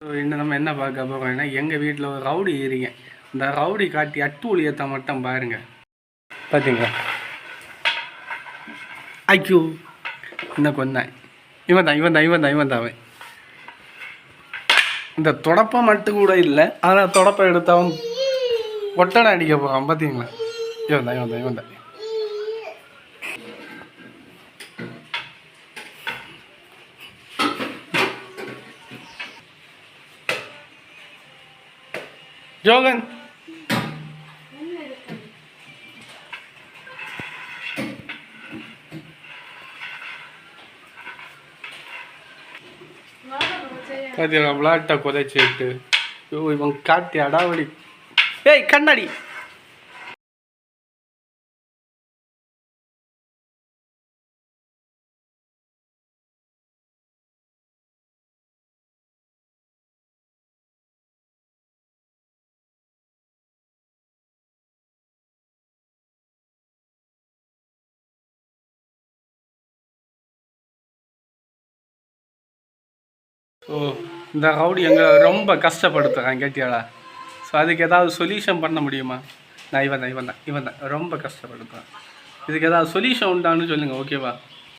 இன்னும் நம்ம என்ன பார்க்க போகிறோம்னா எங்கள் வீட்டில் ஒரு ரவுடி ஏறிங்க. இந்த ரவுடி காட்டி அட்டூழியத்தை மட்டும் பாருங்க. பார்த்தீங்களா? ஐயோ இன்னும் கொந்தேன். இவன் தான் அவன். இந்த தொடப்பம் மட்டும் கூட இல்லை, ஆனால் தொடப்பம் எடுத்தவன் ஒட்டடை அடிக்க போகிறான். பார்த்தீங்களா? இவன் தான். ஜோகன் பார்த்தீங்களா? விளாட்டை குதைச்சிட்டு இவன் காட்டி அடாவடி. ஏய் கண்ணாடி இந்த ரவுடி எங்களை ரொம்ப கஷ்டப்படுத்துகிறான் கேட்டியாளா? ஸோ அதுக்கு ஏதாவது சொல்யூஷன் பண்ண முடியுமா? இவன் தான் ரொம்ப கஷ்டப்படுத்துகிறான். இதுக்கு ஏதாவது சொல்யூஷன் உண்டான்னு சொல்லுங்கள். ஓகேவா?